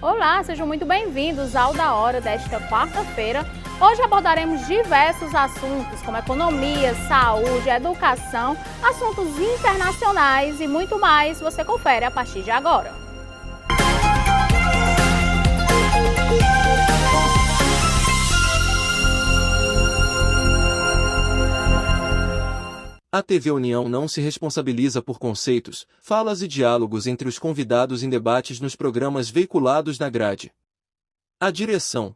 Olá, sejam muito bem-vindos ao Da Hora desta quarta-feira. Hoje abordaremos diversos assuntos como economia, saúde, educação, assuntos internacionais e muito mais. Você confere a partir de agora. A TV União não se responsabiliza por conceitos, falas e diálogos entre os convidados em debates nos programas veiculados na grade. A direção.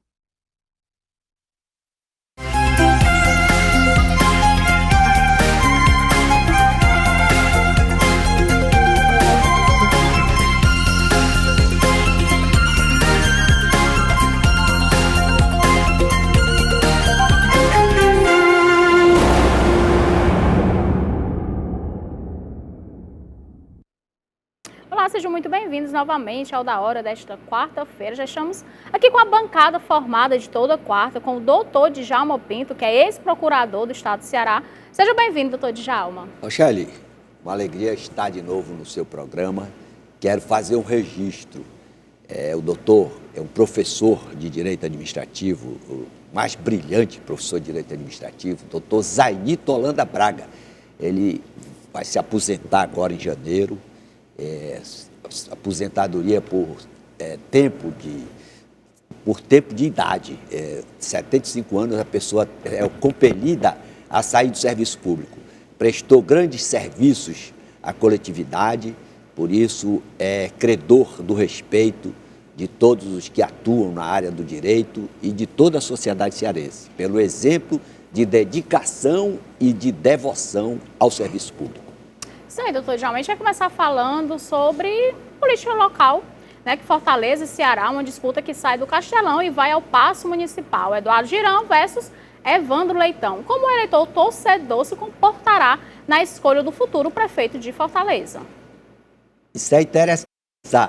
Olá, sejam muito bem-vindos novamente ao Da Hora desta quarta-feira. Já estamos aqui com a bancada formada de toda quarta, com o doutor Djalma Pinto, que é ex-procurador do Estado do Ceará. Seja bem-vindo, doutor Djalma. Shelly, uma alegria estar de novo no seu programa. Quero fazer um registro. O doutor é um professor de Direito Administrativo, o mais brilhante professor de Direito Administrativo, doutor Zainito Holanda Braga. Ele vai se aposentar agora em janeiro. Aposentadoria por tempo de idade. 75 anos a pessoa é compelida a sair do serviço público. Prestou grandes serviços à coletividade, por isso é credor do respeito de todos os que atuam na área do direito e de toda a sociedade cearense, pelo exemplo de dedicação e de devoção ao serviço público. Isso aí, doutor Djalma, a gente vai começar falando sobre política local, né, que Fortaleza e Ceará, uma disputa que sai do Castelão e vai ao Paço Municipal. Eduardo Girão versus Evandro Leitão. Como o eleitor torcedor se comportará na escolha do futuro prefeito de Fortaleza? Isso é interessante,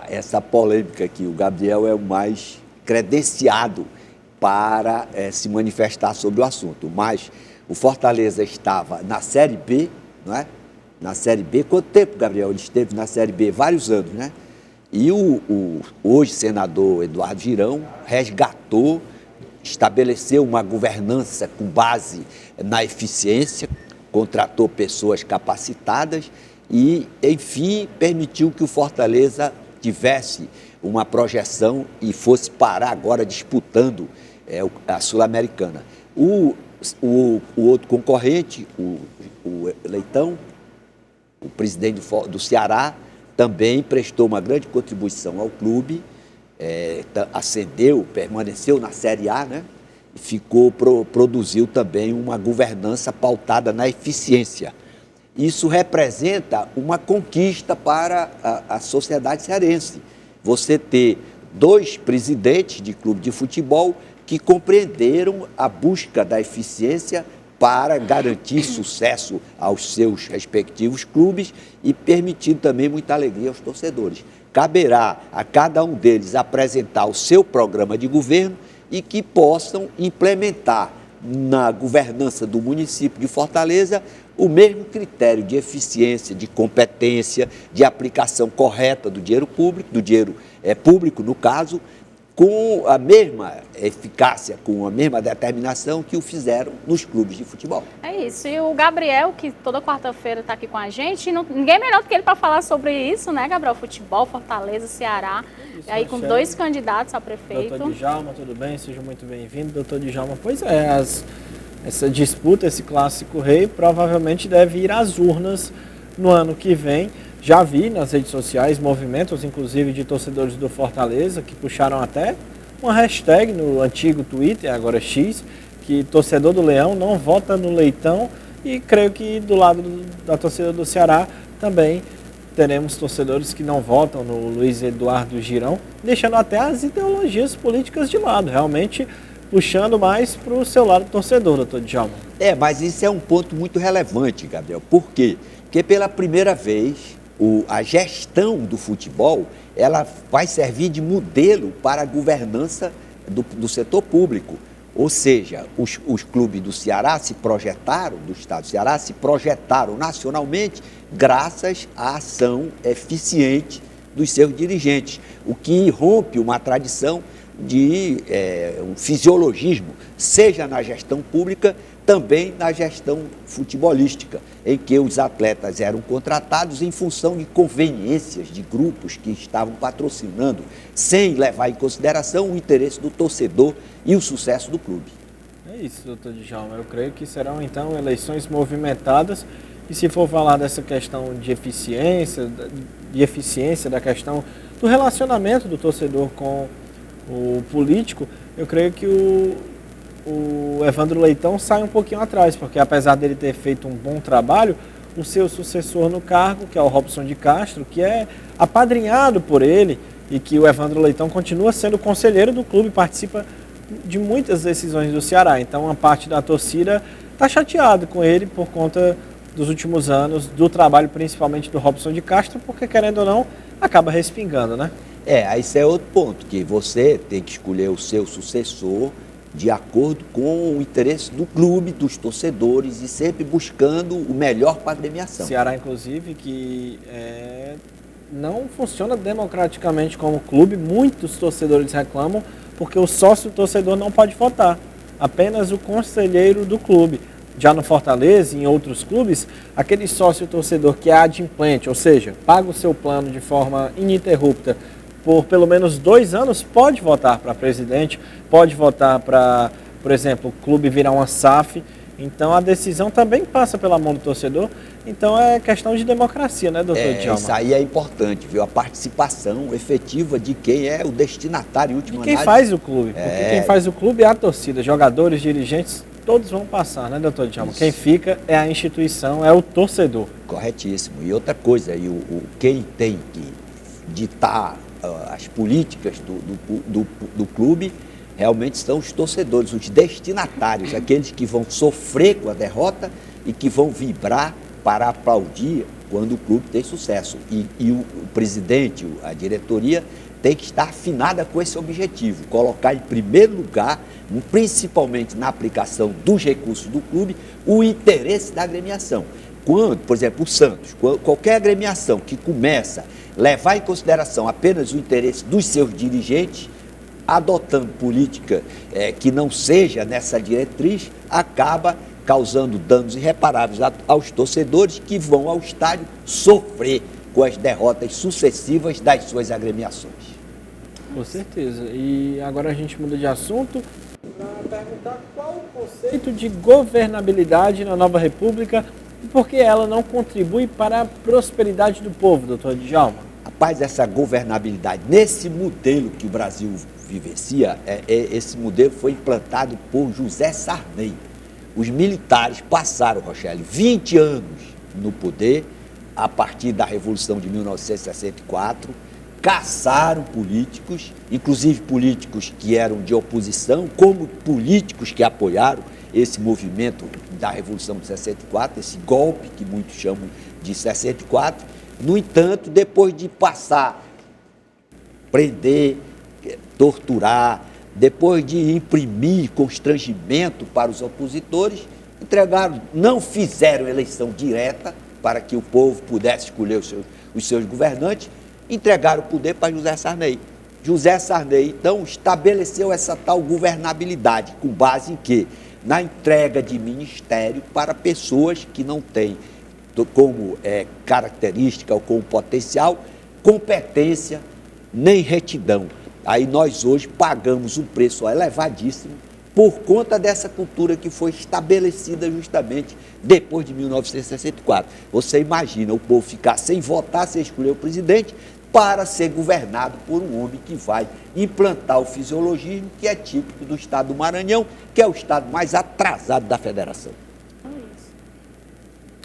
essa polêmica aqui. O Gabriel é o mais credenciado para se manifestar sobre o assunto, mas o Fortaleza estava na Série B, não é? Na Série B, quanto tempo, Gabriel? Ele esteve na Série B? Vários anos, né? E o hoje senador Eduardo Girão resgatou, estabeleceu uma governança com base na eficiência, contratou pessoas capacitadas e, enfim, permitiu que o Fortaleza tivesse uma projeção e fosse parar agora disputando a Sul-Americana. O outro concorrente, o Leitão, o presidente do Ceará, também prestou uma grande contribuição ao clube, ascendeu, permaneceu na Série A, né? E produziu também uma governança pautada na eficiência. Isso representa uma conquista para a sociedade cearense. Você ter dois presidentes de clube de futebol que compreenderam a busca da eficiência para garantir sucesso aos seus respectivos clubes e permitir também muita alegria aos torcedores. Caberá a cada um deles apresentar o seu programa de governo e que possam implementar na governança do município de Fortaleza o mesmo critério de eficiência, de competência, de aplicação correta do dinheiro público, no caso, com a mesma eficácia, com a mesma determinação que o fizeram nos clubes de futebol. É isso. E o Gabriel, que toda quarta-feira está aqui com a gente, ninguém melhor do que ele para falar sobre isso, né, Gabriel? Futebol, Fortaleza, Ceará, isso, aí com dois candidatos a prefeito. Doutor Djalma, tudo bem? Seja muito bem-vindo, doutor Djalma. Pois é, essa disputa, esse clássico rei, provavelmente deve ir às urnas no ano que vem. Já vi nas redes sociais movimentos, inclusive, de torcedores do Fortaleza, que puxaram até uma hashtag no antigo Twitter, agora X, que torcedor do Leão não vota no Leitão, e creio que do lado da torcida do Ceará também teremos torcedores que não votam no Luiz Eduardo Girão, deixando até as ideologias políticas de lado, realmente puxando mais para o seu lado torcedor, doutor Djalma. Mas isso é um ponto muito relevante, Gabriel. Por quê? Porque pela primeira vez a gestão do futebol ela vai servir de modelo para a governança do setor público. Ou seja, os clubes do Ceará se projetaram, do estado do Ceará, se projetaram nacionalmente graças à ação eficiente dos seus dirigentes, o que rompe uma tradição de um fisiologismo, seja na gestão pública, também na gestão futebolística, em que os atletas eram contratados em função de conveniências de grupos que estavam patrocinando, sem levar em consideração o interesse do torcedor e o sucesso do clube. É isso, doutor Djalma. Eu creio que serão, então, eleições movimentadas. E se for falar dessa questão de eficiência da questão do relacionamento do torcedor com o político, eu creio que o Evandro Leitão sai um pouquinho atrás, porque apesar dele ter feito um bom trabalho, o seu sucessor no cargo, que é o Robson de Castro, que é apadrinhado por ele, e que o Evandro Leitão continua sendo conselheiro do clube, participa de muitas decisões do Ceará. Então, uma parte da torcida está chateada com ele por conta dos últimos anos, do trabalho principalmente do Robson de Castro, porque, querendo ou não, acaba respingando, né? Esse é outro ponto, que você tem que escolher o seu sucessor de acordo com o interesse do clube, dos torcedores e sempre buscando o melhor para a agremiação. Ceará, inclusive, que não funciona democraticamente como clube, muitos torcedores reclamam, porque o sócio torcedor não pode votar, apenas o conselheiro do clube. Já no Fortaleza e em outros clubes, aquele sócio torcedor que é adimplente, ou seja, paga o seu plano de forma ininterrupta por pelo menos 2 anos, pode votar para presidente, pode votar para, por exemplo, o clube virar uma SAF. Então a decisão também passa pela mão do torcedor. Então é questão de democracia, né, doutor Djalma? Isso aí é importante, viu? A participação efetiva de quem é o destinatário, último quem faz o clube. Porque quem faz o clube é a torcida, jogadores, dirigentes, todos vão passar, né, doutor Djalma? Quem fica é a instituição, é o torcedor. Corretíssimo. E outra coisa, quem tem que ditar as políticas do clube realmente são os torcedores, os destinatários, aqueles que vão sofrer com a derrota e que vão vibrar para aplaudir quando o clube tem sucesso. E o presidente, a diretoria, tem que estar afinada com esse objetivo, colocar em primeiro lugar, principalmente na aplicação dos recursos do clube, o interesse da agremiação. Quando, por exemplo, o Santos, qualquer agremiação que começa a levar em consideração apenas o interesse dos seus dirigentes, adotando política que não seja nessa diretriz, acaba causando danos irreparáveis aos torcedores que vão ao estádio sofrer com as derrotas sucessivas das suas agremiações. Com certeza. E agora a gente muda de assunto para perguntar qual o conceito de governabilidade na nova república e por que ela não contribui para a prosperidade do povo, doutor Djalma? Rapaz, essa governabilidade, nesse modelo que o Brasil vivencia, esse modelo foi implantado por José Sarney. Os militares passaram, Rochelli, 20 anos no poder, a partir da Revolução de 1964, caçaram políticos, inclusive políticos que eram de oposição, como políticos que apoiaram esse movimento da Revolução de 64, esse golpe que muitos chamam de 64. No entanto, depois de passar, prender, torturar, depois de imprimir constrangimento para os opositores, não fizeram eleição direta para que o povo pudesse escolher os seus governantes, entregaram o poder para José Sarney. José Sarney, então, estabeleceu essa tal governabilidade, com base em quê? Na entrega de ministério para pessoas que não têm como característica ou como potencial, competência nem retidão. Aí nós hoje pagamos um preço elevadíssimo por conta dessa cultura que foi estabelecida justamente depois de 1964. Você imagina o povo ficar sem votar, sem escolher o presidente, para ser governado por um homem que vai implantar o fisiologismo que é típico do estado do Maranhão, que é o estado mais atrasado da federação.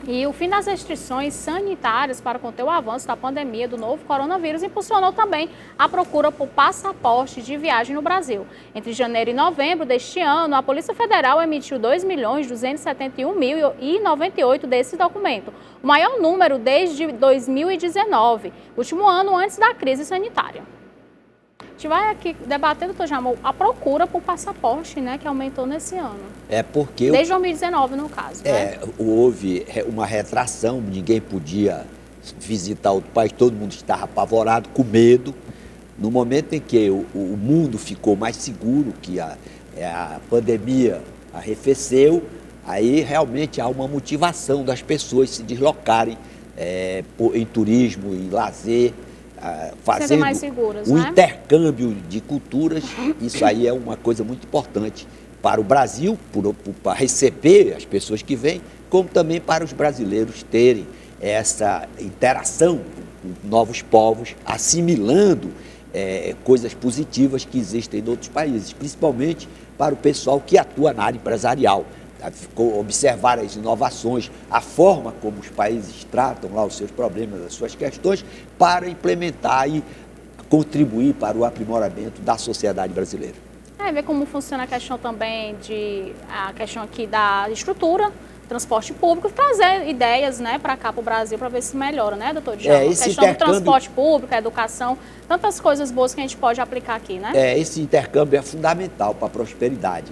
E o fim das restrições sanitárias para conter o avanço da pandemia do novo coronavírus impulsionou também a procura por passaporte de viagem no Brasil. Entre janeiro e novembro deste ano, a Polícia Federal emitiu 2.271.098 desse documento, o maior número desde 2019, último ano antes da crise sanitária. A gente vai aqui debater, doutor Djalma, a procura por passaporte, né, que aumentou nesse ano. Desde 2019, no caso. Houve uma retração, ninguém podia visitar outro país, todo mundo estava apavorado, com medo. No momento em que o mundo ficou mais seguro, que a pandemia arrefeceu, aí realmente há uma motivação das pessoas se deslocarem em turismo, em lazer, fazendo mais seguras, um né? intercâmbio de culturas. Isso aí é uma coisa muito importante para o Brasil, para receber as pessoas que vêm, como também para os brasileiros terem essa interação com novos povos, assimilando coisas positivas que existem em outros países, principalmente para o pessoal que atua na área empresarial. Observar as inovações, a forma como os países tratam lá os seus problemas, as suas questões, para implementar e contribuir para o aprimoramento da sociedade brasileira. Ver como funciona a questão também a questão aqui da estrutura, transporte público, trazer ideias, né, para cá, para o Brasil, para ver se melhora, né, doutor Djalma? A questão do transporte público, a educação, tantas coisas boas que a gente pode aplicar aqui, né? Esse intercâmbio é fundamental para a prosperidade.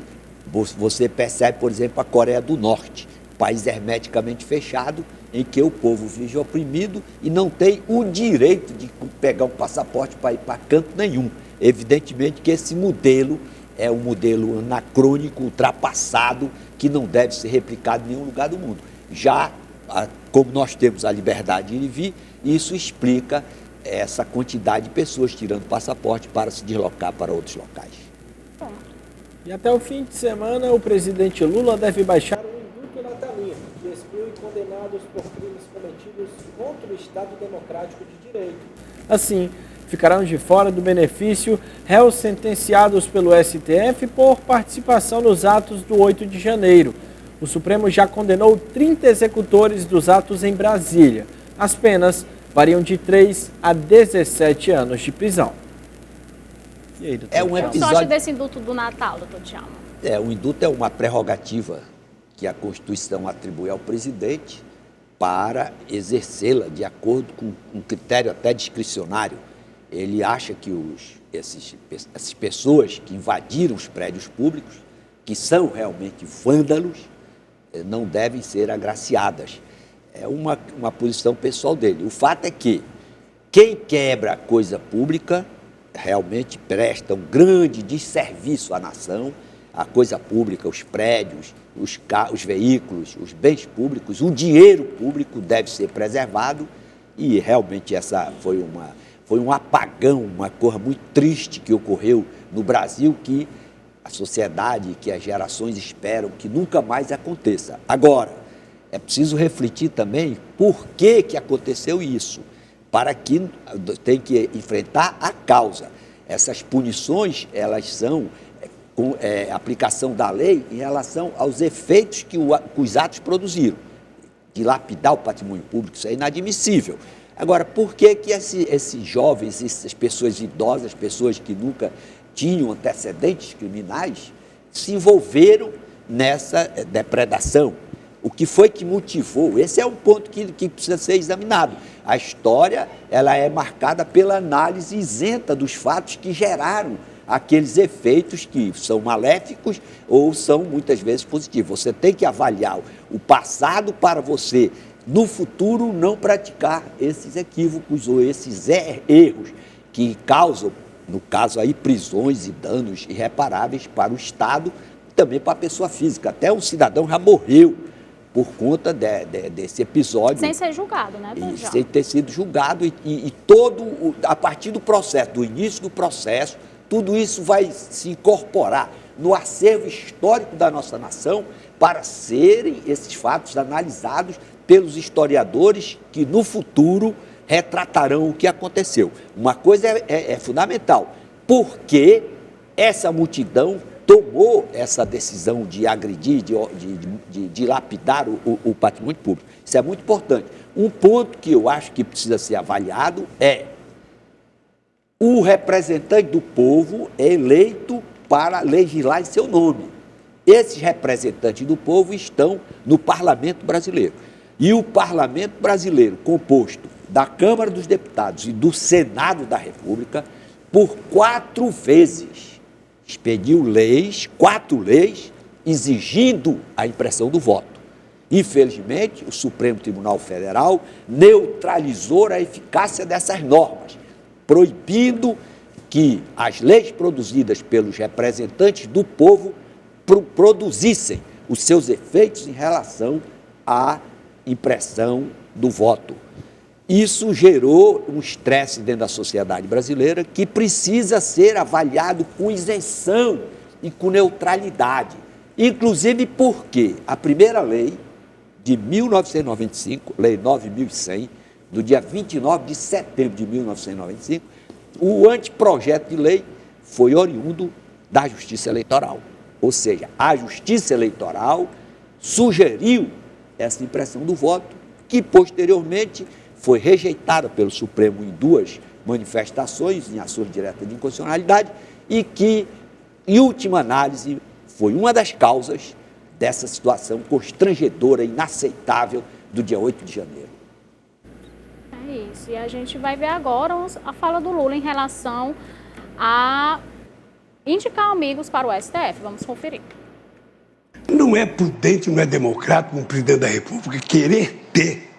Você percebe, por exemplo, a Coreia do Norte, país hermeticamente fechado, em que o povo vive oprimido e não tem o direito de pegar um passaporte para ir para canto nenhum. Evidentemente que esse modelo é um modelo anacrônico, ultrapassado, que não deve ser replicado em nenhum lugar do mundo. Já, como nós temos a liberdade de ir e vir, isso explica essa quantidade de pessoas tirando passaporte para se deslocar para outros locais. E até o fim de semana, o presidente Lula deve baixar um indulto natalino, que exclui condenados por crimes cometidos contra o Estado Democrático de Direito. Assim, ficarão de fora do benefício réus sentenciados pelo STF por participação nos atos do 8 de janeiro. O Supremo já condenou 30 executores dos atos em Brasília. As penas variam de 3 a 17 anos de prisão. E aí, doutor? O que você acha desse indulto do Natal, doutor Djalma? O indulto é uma prerrogativa que a Constituição atribui ao presidente para exercê-la de acordo com um critério até discricionário. Ele acha que essas pessoas que invadiram os prédios públicos, que são realmente vândalos, não devem ser agraciadas. É uma posição pessoal dele. O fato é que quem quebra a coisa pública realmente presta um grande desserviço à nação, a coisa pública, os prédios, os veículos, os bens públicos, o dinheiro público deve ser preservado e realmente essa foi um apagão, uma coisa muito triste que ocorreu no Brasil, que a sociedade, que as gerações esperam que nunca mais aconteça. Agora, é preciso refletir também por que aconteceu isso, para que tem que enfrentar a causa. Essas punições, elas são com aplicação da lei em relação aos efeitos que os atos produziram. Dilapidar o patrimônio público, isso é inadmissível. Agora, por que esses jovens, essas pessoas idosas, pessoas que nunca tinham antecedentes criminais, se envolveram nessa depredação? O que foi que motivou? Esse é um ponto que precisa ser examinado. A história ela é marcada pela análise isenta dos fatos que geraram aqueles efeitos que são maléficos ou são muitas vezes positivos. Você tem que avaliar o passado para você, no futuro, não praticar esses equívocos ou esses erros que causam, no caso aí, prisões e danos irreparáveis para o Estado e também para a pessoa física. Até um cidadão já morreu por conta desse episódio. Sem ser julgado, né, doutor? Sem ter sido julgado e todo, a partir do processo, do início do processo, tudo isso vai se incorporar no acervo histórico da nossa nação para serem esses fatos analisados pelos historiadores que no futuro retratarão o que aconteceu. Uma coisa é fundamental, porque essa multidão tomou essa decisão de agredir, de dilapidar o patrimônio público. Isso é muito importante. Um ponto que eu acho que precisa ser avaliado é o representante do povo é eleito para legislar em seu nome. Esses representantes do povo estão no Parlamento Brasileiro. E o Parlamento Brasileiro, composto da Câmara dos Deputados e do Senado da República, por 4 vezes expediu 4 leis, exigindo a impressão do voto. Infelizmente, o Supremo Tribunal Federal neutralizou a eficácia dessas normas, proibindo que as leis produzidas pelos representantes do povo produzissem os seus efeitos em relação à impressão do voto. Isso gerou um estresse dentro da sociedade brasileira que precisa ser avaliado com isenção e com neutralidade. Inclusive porque a primeira lei de 1995, Lei 9.100, do dia 29 de setembro de 1995, o anteprojeto de lei foi oriundo da Justiça Eleitoral. Ou seja, a Justiça Eleitoral sugeriu essa impressão do voto, que posteriormente foi rejeitada pelo Supremo em 2 manifestações, em ações diretas de inconstitucionalidade, e que, em última análise, foi uma das causas dessa situação constrangedora, inaceitável, do dia 8 de janeiro. É isso, e a gente vai ver agora a fala do Lula em relação a indicar amigos para o STF. Vamos conferir. Não é prudente, não é democrático um presidente da República querer ter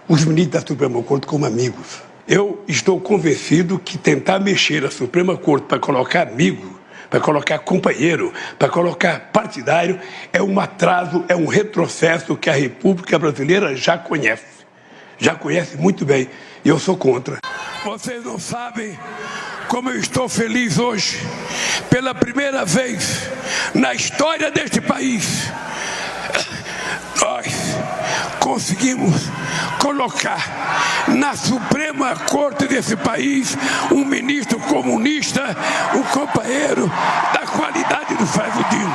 os ministros da Suprema Corte como amigos. Eu estou convencido que tentar mexer a Suprema Corte para colocar amigo, para colocar companheiro, para colocar partidário, é um atraso, é um retrocesso que a República Brasileira já conhece muito bem, e eu sou contra. Vocês não sabem como eu estou feliz hoje, pela primeira vez na história deste país, nós conseguimos colocar na Suprema Corte desse país um ministro comunista, um companheiro da qualidade do Flávio Dino.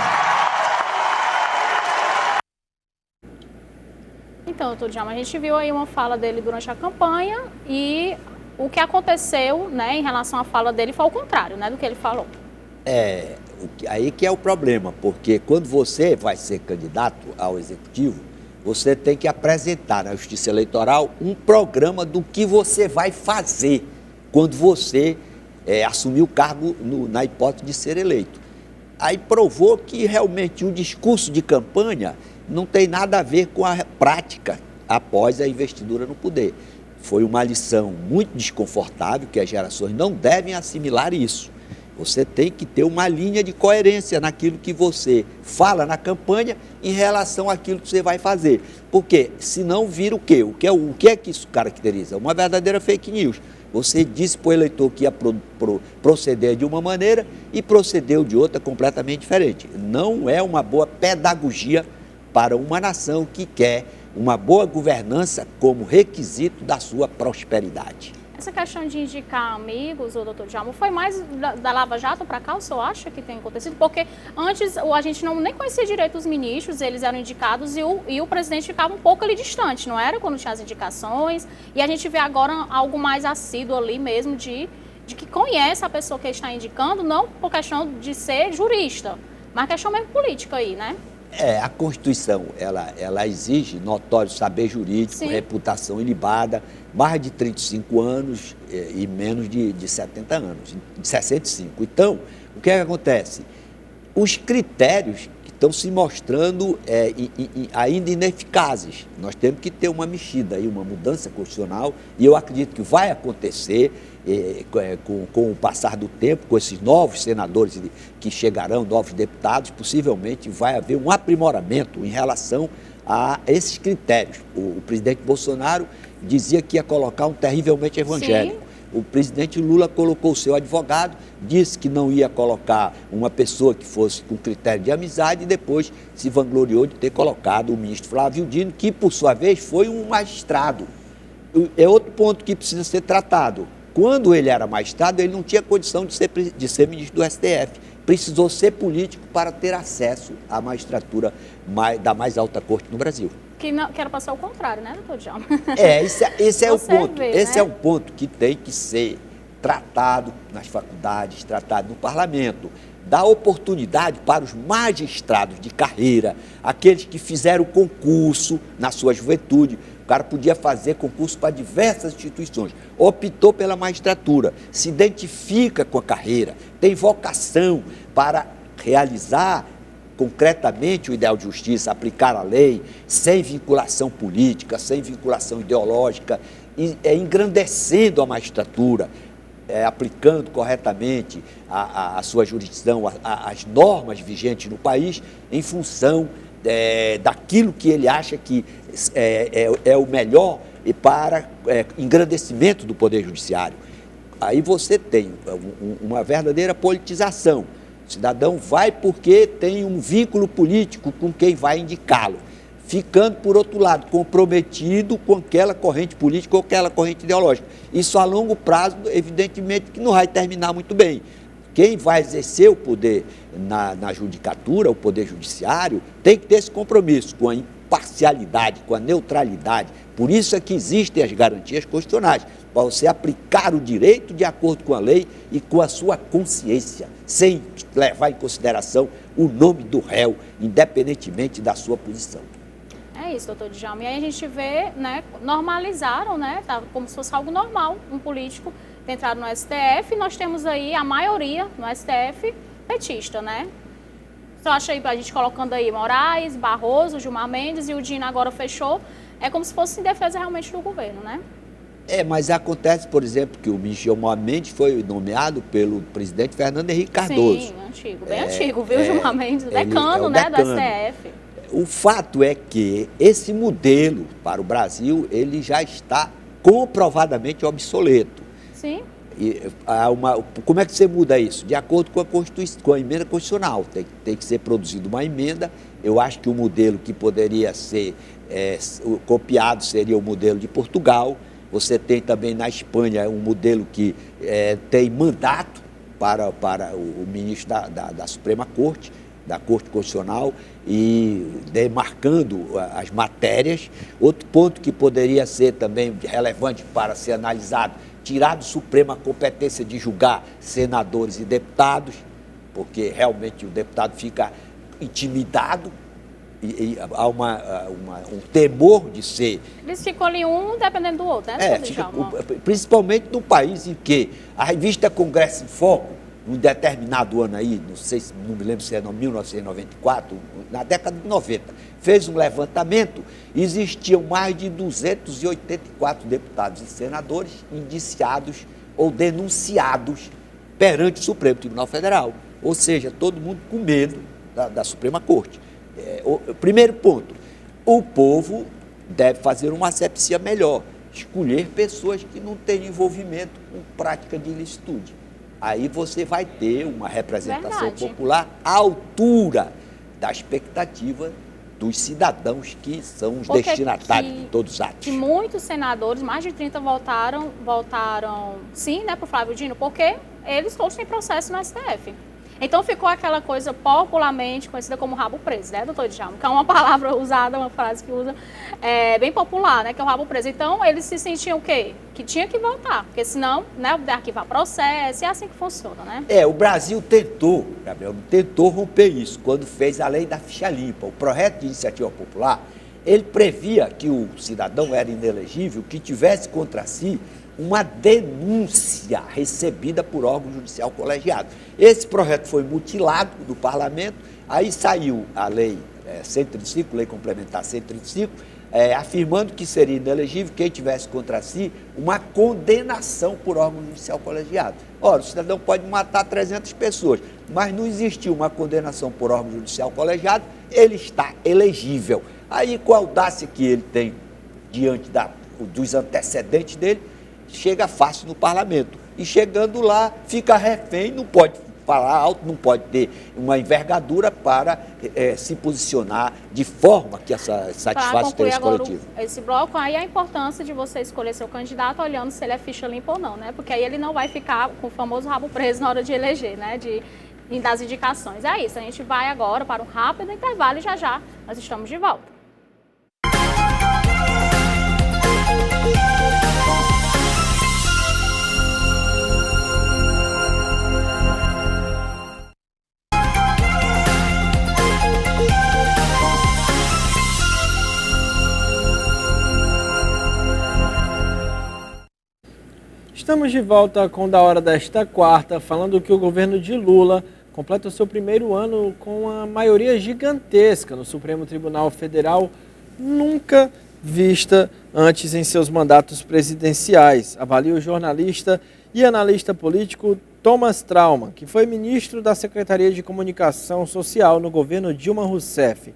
Então, doutor Djalma, a gente viu aí uma fala dele durante a campanha e o que aconteceu, né, em relação à fala dele foi o contrário, né, do que ele falou. Aí que é o problema, porque quando você vai ser candidato ao Executivo, você tem que apresentar na Justiça Eleitoral um programa do que você vai fazer quando você assumir o cargo na hipótese de ser eleito. Aí provou que realmente o discurso de campanha não tem nada a ver com a prática após a investidura no poder. Foi uma lição muito desconfortável, que as gerações não devem assimilar isso. Você tem que ter uma linha de coerência naquilo que você fala na campanha em relação àquilo que você vai fazer. Porque senão vira o quê? O que é que isso caracteriza? Uma verdadeira fake news. Você disse para o eleitor que ia proceder de uma maneira e procedeu de outra completamente diferente. Não é uma boa pedagogia para uma nação que quer uma boa governança como requisito da sua prosperidade. Essa questão de indicar amigos, o doutor Djalma, foi mais da Lava Jato para cá, o senhor acha que tem acontecido? Porque antes a gente nem conhecia direito os ministros, eles eram indicados e o presidente ficava um pouco ali distante, não era? Quando tinha as indicações. E a gente vê agora algo mais assíduo ali mesmo de que conhece a pessoa que está indicando, não por questão de ser jurista, mas questão mesmo política aí, né? A Constituição, ela exige notório saber jurídico, sim, reputação ilibada, mais de 35 anos e menos de 70 anos, de 65. Então, o que é que acontece? Os critérios estão se mostrando ainda ineficazes. Nós temos que ter uma mexida, uma mudança constitucional, e eu acredito que vai acontecer com o passar do tempo, com esses novos senadores que chegarão, novos deputados, possivelmente vai haver um aprimoramento em relação a esses critérios. O presidente Bolsonaro dizia que ia colocar um terrivelmente evangélico. Sim. O presidente Lula colocou o seu advogado, disse que não ia colocar uma pessoa que fosse com critério de amizade e depois se vangloriou de ter colocado o ministro Flávio Dino, que por sua vez foi um magistrado. É outro ponto que precisa ser tratado. Quando ele era magistrado, ele não tinha condição de ser ministro do STF. Precisou ser político para ter acesso à magistratura da mais alta corte no Brasil. Que era passar o contrário, né, doutor Djalma? Esse é o ponto. Esse é o ponto que tem que ser tratado nas faculdades, tratado no parlamento. Dar oportunidade para os magistrados de carreira, aqueles que fizeram concurso na sua juventude. O cara podia fazer concurso para diversas instituições, optou pela magistratura, se identifica com a carreira, tem vocação para realizar concretamente o ideal de justiça, aplicar a lei, sem vinculação política, sem vinculação ideológica, e engrandecendo a magistratura, aplicando corretamente a sua jurisdição, as normas vigentes no país, em função daquilo que ele acha que é o melhor e para engrandecimento do Poder Judiciário. Aí você tem uma verdadeira politização. O cidadão vai porque tem um vínculo político com quem vai indicá-lo, ficando, por outro lado, comprometido com aquela corrente política ou aquela corrente ideológica. Isso a longo prazo, evidentemente, que não vai terminar muito bem. Quem vai exercer o poder na judicatura, o poder judiciário, tem que ter esse compromisso com a imparcialidade, com a neutralidade. Por isso é que existem as garantias constitucionais, para você aplicar o direito de acordo com a lei e com a sua consciência, sem levar em consideração o nome do réu, independentemente da sua posição. É isso, doutor Djalma. E aí a gente vê, né, normalizaram, né, tá como se fosse algo normal, um político ter entrado no STF, e nós temos aí a maioria no STF petista, né? Você acha aí, a gente colocando aí Moraes, Barroso, Gilmar Mendes, e o Dino agora fechou, é como se fosse em defesa realmente do governo, né? Mas acontece, por exemplo, que o ministro Gilmar Mendes foi nomeado pelo presidente Fernando Henrique Cardoso. Sim, antigo, bem antigo, viu, Gilmar Mendes? Decano, né, do STF. O fato é que esse modelo para o Brasil, ele já está comprovadamente obsoleto. Sim. E como é que você muda isso? De acordo com a emenda constitucional. Tem que ser produzida uma emenda. Eu acho que o modelo que poderia ser copiado seria o modelo de Portugal. Você tem também na Espanha um modelo que tem mandato para o ministro da Suprema Corte, da Corte Constitucional, e demarcando as matérias. Outro ponto que poderia ser também relevante para ser analisado: tirar do Supremo a competência de julgar senadores e deputados, porque realmente o deputado fica intimidado e há um temor de ser... Eles ficam ali um dependendo do outro, né? Principalmente num país em que a revista Congresso em Foco, num determinado ano aí, não me lembro se é em 1994, na década de 90, fez um levantamento, existiam mais de 284 deputados e senadores indiciados ou denunciados perante o Supremo Tribunal Federal. Ou seja, todo mundo com medo da Suprema Corte. O primeiro ponto: o povo deve fazer uma asepsia melhor, escolher pessoas que não têm envolvimento com prática de ilicitude. Aí você vai ter uma representação popular à altura da expectativa dos cidadãos que são os destinatários de todos os atos. Que muitos senadores, mais de 30, votaram sim, né, para o Flávio Dino, porque eles todos têm processo no STF. Então ficou aquela coisa popularmente conhecida como rabo preso, né, doutor Djalma? Que é uma palavra usada, uma frase que usa, bem popular, né, que é o rabo preso. Então eles se sentiam o quê? Que tinha que voltar, porque senão, né, arquivar processo, é assim que funciona, né? O Brasil tentou, Gabriel, romper isso quando fez a lei da ficha limpa. O projeto de iniciativa popular, ele previa que o cidadão era inelegível que tivesse contra si uma denúncia recebida por órgão judicial colegiado. Esse projeto foi mutilado do parlamento, aí saiu a lei 135, lei complementar 135, afirmando que seria inelegível quem tivesse contra si uma condenação por órgão judicial colegiado. Ora, o cidadão pode matar 300 pessoas, mas não existiu uma condenação por órgão judicial colegiado, ele está elegível. Aí, com a audácia que ele tem diante dos antecedentes dele, chega fácil no parlamento. E chegando lá, fica refém, não pode falar alto, não pode ter uma envergadura para se posicionar de forma que satisfaça o interesse coletivo. Esse bloco, aí a importância de você escolher seu candidato olhando se ele é ficha limpa ou não, né? Porque aí ele não vai ficar com o famoso rabo preso na hora de eleger, né? Das indicações. É isso, a gente vai agora para um rápido intervalo e já nós estamos de volta. Estamos de volta com o Da Hora desta quarta, falando que o governo de Lula completa o seu primeiro ano com uma maioria gigantesca no Supremo Tribunal Federal, nunca vista antes em seus mandatos presidenciais, avalia o jornalista e analista político Thomas Trauman, que foi ministro da Secretaria de Comunicação Social no governo Dilma Rousseff.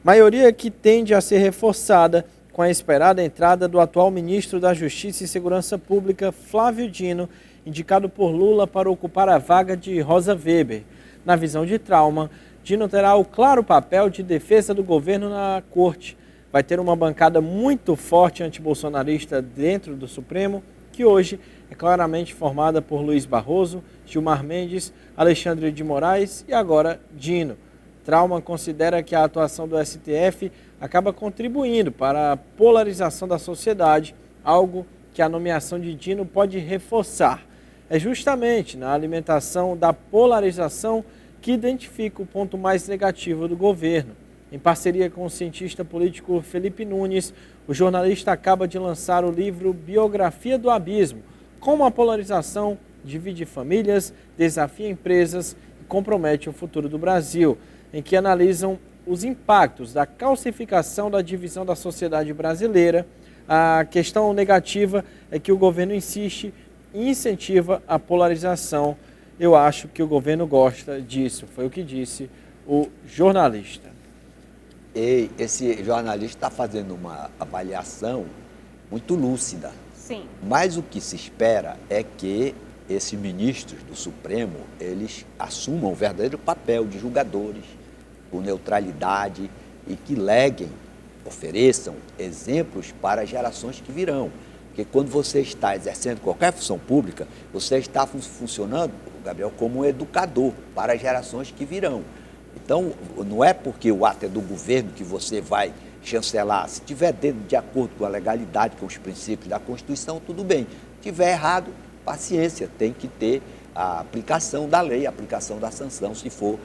Maioria que tende a ser reforçada com a esperada entrada do atual ministro da Justiça e Segurança Pública, Flávio Dino, indicado por Lula para ocupar a vaga de Rosa Weber. Na visão de Trauman, Dino terá o claro papel de defesa do governo na corte. Vai ter uma bancada muito forte antibolsonarista dentro do Supremo, que hoje é claramente formada por Luiz Barroso, Gilmar Mendes, Alexandre de Moraes e agora Dino. Trauman considera que a atuação do STF acaba contribuindo para a polarização da sociedade, algo que a nomeação de Dino pode reforçar. É justamente na alimentação da polarização que identifica o ponto mais negativo do governo. Em parceria com o cientista político Felipe Nunes, o jornalista acaba de lançar o livro Biografia do Abismo, como a polarização divide famílias, desafia empresas e compromete o futuro do Brasil, em que analisam os impactos da calcificação da divisão da sociedade brasileira. A questão negativa é que o governo insiste e incentiva a polarização. Eu acho que o governo gosta disso, foi o que disse o jornalista. E esse jornalista está fazendo uma avaliação muito lúcida. Sim. Mas o que se espera é que esses ministros do Supremo, eles assumam o verdadeiro papel de julgadores, com neutralidade, e que leguem, ofereçam exemplos para as gerações que virão. Porque quando você está exercendo qualquer função pública, você está funcionando, Gabriel, como um educador para as gerações que virão. Então, não é porque o ato é do governo que você vai chancelar. Se estiver dentro de acordo com a legalidade, com os princípios da Constituição, tudo bem. Se estiver errado, paciência, tem que ter a aplicação da lei, a aplicação da sanção, se for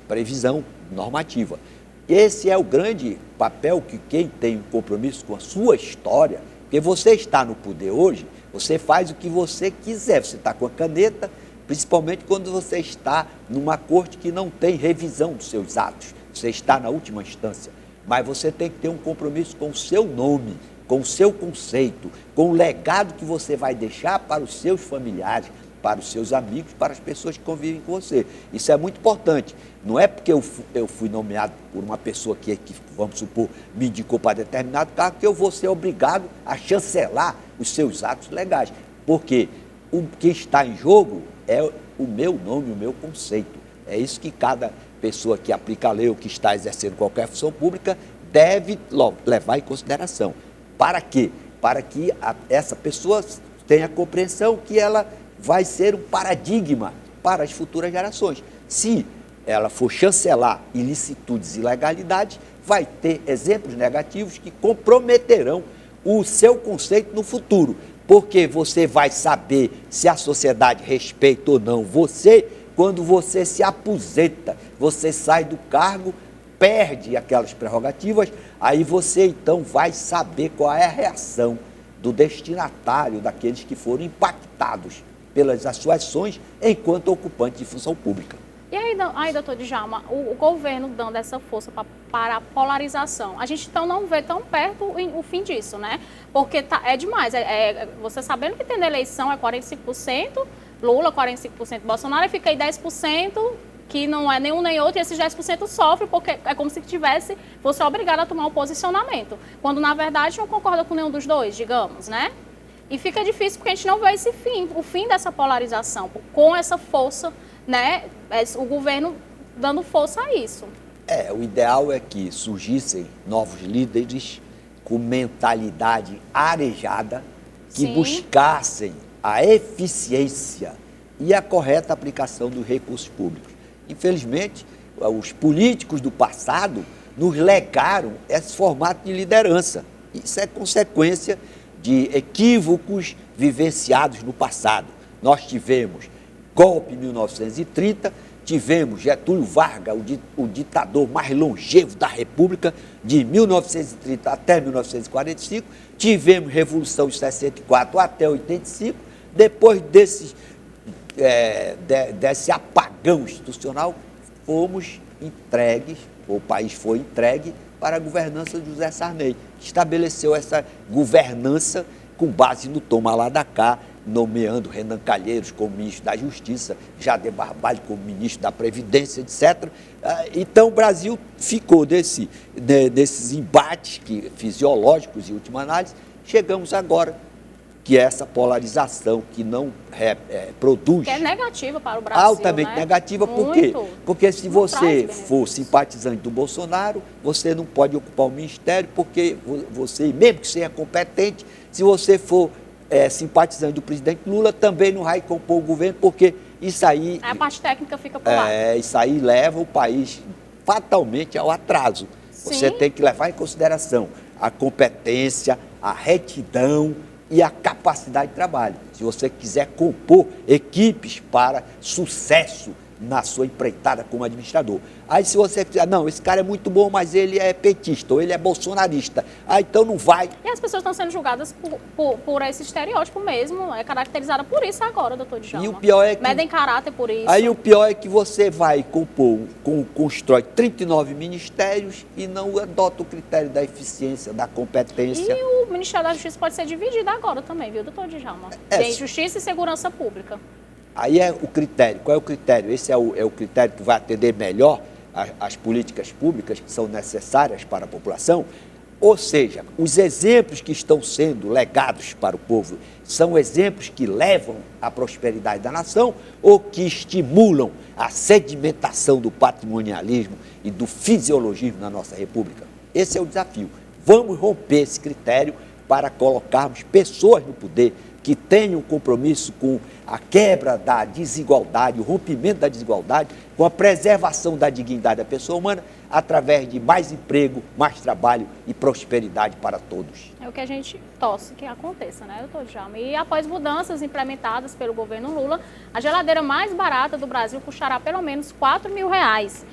previsão normativa. Esse é o grande papel que quem tem um compromisso com a sua história, porque você está no poder hoje, você faz o que você quiser, você está com a caneta, principalmente quando você está numa corte que não tem revisão dos seus atos, você está na última instância, mas você tem que ter um compromisso com o seu nome, com o seu conceito, com o legado que você vai deixar para os seus familiares, para os seus amigos, para as pessoas que convivem com você. Isso é muito importante. Não é porque eu fui nomeado por uma pessoa que, vamos supor, me indicou para determinado cargo, que eu vou ser obrigado a chancelar os seus atos legais. Porque o que está em jogo é o meu nome, o meu conceito. É isso que cada pessoa que aplica a lei ou que está exercendo qualquer função pública deve levar em consideração. Para quê? Para que essa pessoa tenha compreensão que ela vai ser um paradigma para as futuras gerações. Se ela for chancelar ilicitudes e ilegalidades, vai ter exemplos negativos que comprometerão o seu conceito no futuro, porque você vai saber se a sociedade respeita ou não você quando você se aposenta, você sai do cargo, perde aquelas prerrogativas, aí você então vai saber qual é a reação do destinatário, daqueles que foram impactados pelas suas ações enquanto ocupante de função pública. E aí, doutor Djalma, o governo dando essa força para a polarização, a gente então não vê tão perto o fim disso, né? Porque é demais, você sabendo que tendo eleição é 45%, Lula 45%, Bolsonaro, e fica aí 10%, que não é nenhum nem outro, e esses 10% sofrem porque é como se fosse obrigado a tomar um posicionamento, quando na verdade não concorda com nenhum dos dois, digamos, né? E fica difícil porque a gente não vê esse fim, o fim dessa polarização, com essa força, né? O governo dando força a isso. O ideal é que surgissem novos líderes com mentalidade arejada, que Sim. buscassem a eficiência e a correta aplicação dos recursos públicos. Infelizmente, os políticos do passado nos legaram esse formato de liderança. Isso é consequência de equívocos vivenciados no passado. Nós tivemos golpe em 1930, tivemos Getúlio Vargas, o ditador mais longevo da República, de 1930 até 1945, tivemos Revolução de 64 até 85, depois desses desse apagão institucional, fomos entregues, o país foi entregue para a governança de José Sarney, que estabeleceu essa governança com base no toma lá da cá, nomeando Renan Calheiros como ministro da Justiça, Jader Barbalho como ministro da Previdência, etc. Então, o Brasil ficou desses embates fisiológicos, em última análise, chegamos agora, que é essa polarização que não produz... Que é negativa para o Brasil, altamente negativa, por quê? Porque se você for simpatizante do Bolsonaro, você não pode ocupar o ministério, porque você, mesmo que seja competente, se você for simpatizante do presidente Lula, também não vai compor o governo, porque isso aí... A parte técnica fica por lá. Isso aí leva o país fatalmente ao atraso. Sim. Você tem que levar em consideração a competência, a retidão e a capacidade de trabalho. Se você quiser compor equipes para sucesso na sua empreitada como administrador. Aí se você fizer, não, esse cara é muito bom, mas ele é petista, ou ele é bolsonarista, então não vai. E as pessoas estão sendo julgadas por esse estereótipo mesmo, é caracterizada por isso agora, doutor Djalma. E o pior é que... Medem caráter por isso. Aí o pior é que você vai constrói 39 ministérios e não adota o critério da eficiência, da competência. E o Ministério da Justiça pode ser dividido agora também, viu, doutor Djalma? Tem Justiça e Segurança Pública. Aí é o critério. Qual é o critério? Esse é o critério que vai atender melhor as políticas públicas que são necessárias para a população. Ou seja, os exemplos que estão sendo legados para o povo são exemplos que levam à prosperidade da nação ou que estimulam a sedimentação do patrimonialismo e do fisiologismo na nossa República? Esse é o desafio. Vamos romper esse critério para colocarmos pessoas no poder que tenham compromisso com a quebra da desigualdade, o rompimento da desigualdade, com a preservação da dignidade da pessoa humana, através de mais emprego, mais trabalho e prosperidade para todos. É o que a gente torce que aconteça, né, doutor Djalma? E após mudanças implementadas pelo governo Lula, a geladeira mais barata do Brasil custará pelo menos R$4.000.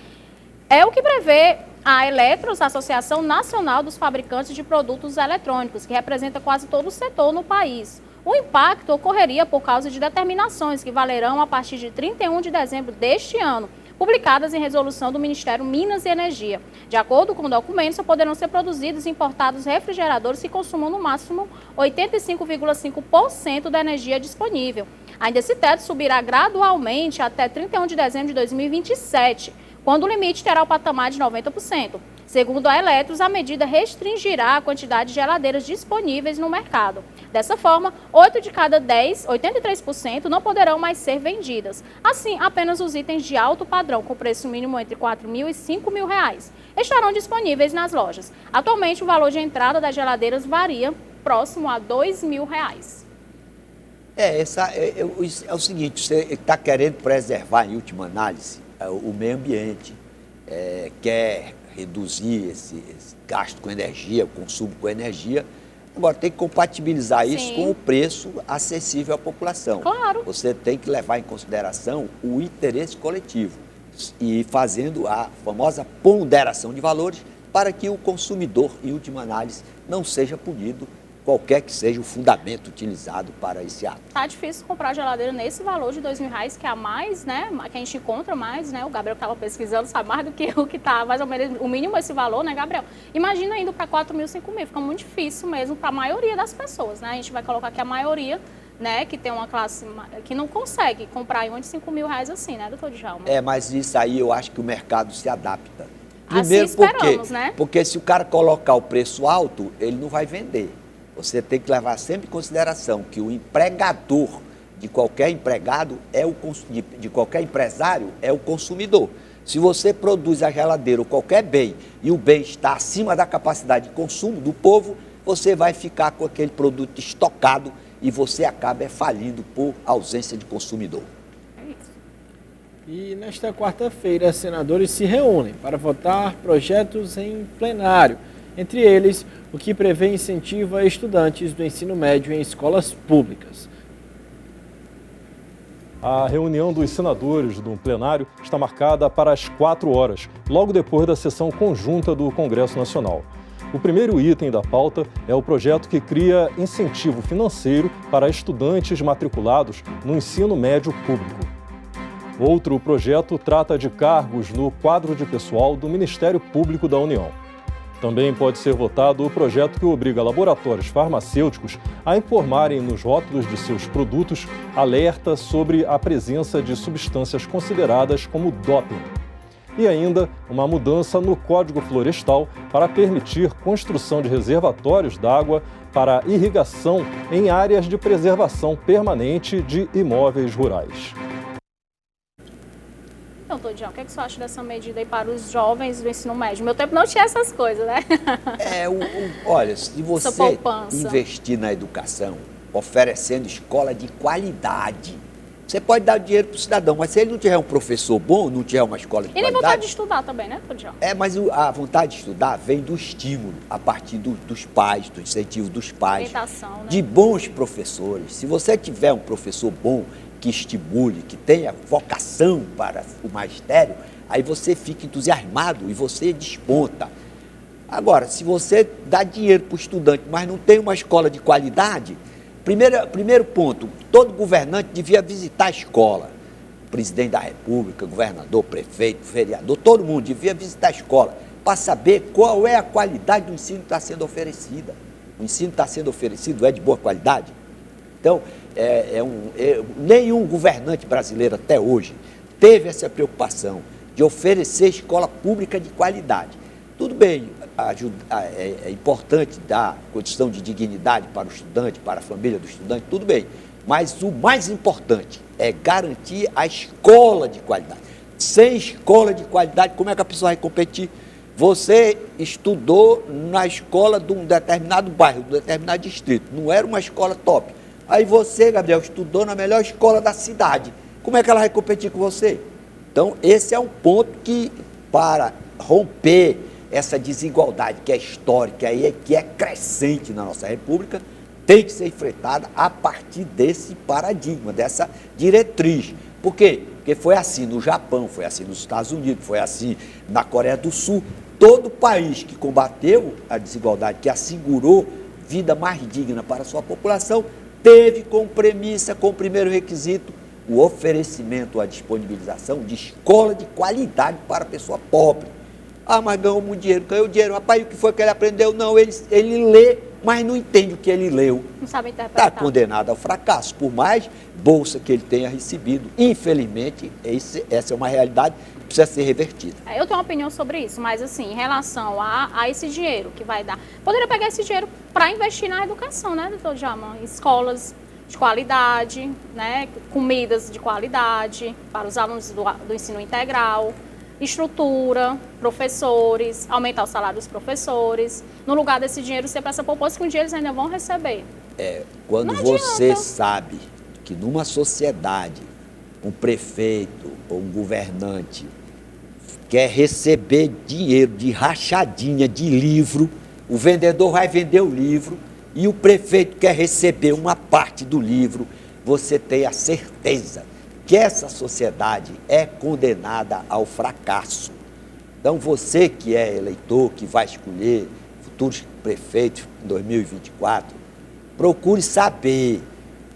É o que prevê a Eletros, a Associação Nacional dos Fabricantes de Produtos Eletrônicos, que representa quase todo o setor no país. O impacto ocorreria por causa de determinações que valerão a partir de 31 de dezembro deste ano, publicadas em resolução do Ministério Minas e Energia. De acordo com o documento, só poderão ser produzidos e importados refrigeradores que consumam no máximo 85,5% da energia disponível. Ainda esse teto subirá gradualmente até 31 de dezembro de 2027, quando o limite terá o patamar de 90%. Segundo a Eletros, a medida restringirá a quantidade de geladeiras disponíveis no mercado. Dessa forma, 8 de cada 10, 83%, não poderão mais ser vendidas. Assim, apenas os itens de alto padrão, com preço mínimo entre R$4.000 e R$5.000, estarão disponíveis nas lojas. Atualmente, o valor de entrada das geladeiras varia próximo a R$2.000. É o seguinte, você está querendo preservar, em última análise, o meio ambiente, quer reduzir esse gasto com energia, o consumo com energia. Agora, tem que compatibilizar isso com o preço acessível à população. Claro. Você tem que levar em consideração o interesse coletivo e fazendo a famosa ponderação de valores para que o consumidor, em última análise, não seja punido, qualquer que seja o fundamento utilizado para esse ato. Tá difícil comprar geladeira nesse valor de R$2.000, que é a mais, né, que a gente encontra mais, né, o Gabriel estava pesquisando, sabe mais do que o que está mais ou menos o mínimo esse valor, né, Gabriel? Imagina indo para R$4.000, R$5.000, fica muito difícil mesmo para a maioria das pessoas, né, a gente vai colocar aqui a maioria, né, que tem uma classe que não consegue comprar em de R$5.000 assim, né, doutor Djalma? Mas isso aí eu acho que o mercado se adapta. Primeiro assim esperamos, né? Porque se o cara colocar o preço alto, ele não vai vender. Você tem que levar sempre em consideração que o empregador de qualquer empregado, de qualquer empresário, é o consumidor. Se você produz a geladeira ou qualquer bem e o bem está acima da capacidade de consumo do povo, você vai ficar com aquele produto estocado e você acaba falindo por ausência de consumidor. E nesta quarta-feira, senadores se reúnem para votar projetos em plenário. Entre eles, o que prevê incentivo a estudantes do ensino médio em escolas públicas. A reunião dos senadores do plenário está marcada para as 4 horas, logo depois da sessão conjunta do Congresso Nacional. O primeiro item da pauta é o projeto que cria incentivo financeiro para estudantes matriculados no ensino médio público. Outro projeto trata de cargos no quadro de pessoal do Ministério Público da União. Também pode ser votado o projeto que obriga laboratórios farmacêuticos a informarem nos rótulos de seus produtos alerta sobre a presença de substâncias consideradas como doping. E ainda uma mudança no Código Florestal para permitir construção de reservatórios d'água para irrigação em áreas de preservação permanente de imóveis rurais. Então, Todião, o que você acha dessa medida aí para os jovens do ensino médio? No meu tempo não tinha essas coisas, né? Olha, se você investir na educação, oferecendo escola de qualidade, você pode dar dinheiro para o cidadão, mas se ele não tiver um professor bom, não tiver uma escola de qualidade... E nem vontade de estudar também, né, Todião? Mas a vontade de estudar vem do estímulo, a partir dos pais, do incentivo dos pais, orientação, né? De bons professores. Se você tiver um professor bom, que estimule, que tenha vocação para o magistério, aí você fica entusiasmado e você desponta. Agora, se você dá dinheiro para o estudante, mas não tem uma escola de qualidade, primeiro ponto, todo governante devia visitar a escola. O presidente da República, governador, prefeito, vereador, todo mundo devia visitar a escola para saber qual é a qualidade do ensino que está sendo oferecida. O ensino está sendo oferecido é de boa qualidade? Então, nenhum governante brasileiro até hoje teve essa preocupação de oferecer escola pública de qualidade. Tudo bem, é importante dar condição de dignidade para o estudante, para a família do estudante, tudo bem. Mas o mais importante é garantir a escola de qualidade. Sem escola de qualidade, como é que a pessoa vai competir? Você estudou na escola de um determinado bairro, de um determinado distrito, não era uma escola top. Aí você, Gabriel, estudou na melhor escola da cidade. Como é que ela vai competir com você? Então, esse é um ponto que, para romper essa desigualdade que é histórica e que é crescente na nossa República, tem que ser enfrentada a partir desse paradigma, dessa diretriz. Por quê? Porque foi assim no Japão, foi assim nos Estados Unidos, foi assim na Coreia do Sul. Todo país que combateu a desigualdade, que assegurou vida mais digna para a sua população, teve como premissa, como primeiro requisito, o oferecimento, a disponibilização de escola de qualidade para a pessoa pobre. Ah, mas ganhou muito dinheiro, ganhou dinheiro. Rapaz, o que foi que ele aprendeu? Não, ele lê, mas não entende o que ele leu. Não sabe interpretar. Está condenado ao fracasso, por mais bolsa que ele tenha recebido. Infelizmente, essa é uma realidade que precisa ser revertida. Eu tenho uma opinião sobre isso, mas assim, em relação a esse dinheiro que vai dar, poderia pegar esse dinheiro para investir na educação, né, doutor Djalma? Escolas de qualidade, né, comidas de qualidade para os alunos do ensino integral, estrutura, professores, aumentar o salário dos professores. No lugar desse dinheiro ser para essa população, que um dia eles ainda vão receber. Quando você sabe que numa sociedade, um prefeito ou um governante quer receber dinheiro de rachadinha de livro, o vendedor vai vender o livro e o prefeito quer receber uma parte do livro, você tem a certeza que essa sociedade é condenada ao fracasso. Então, você que é eleitor, que vai escolher futuros prefeitos em 2024, procure saber,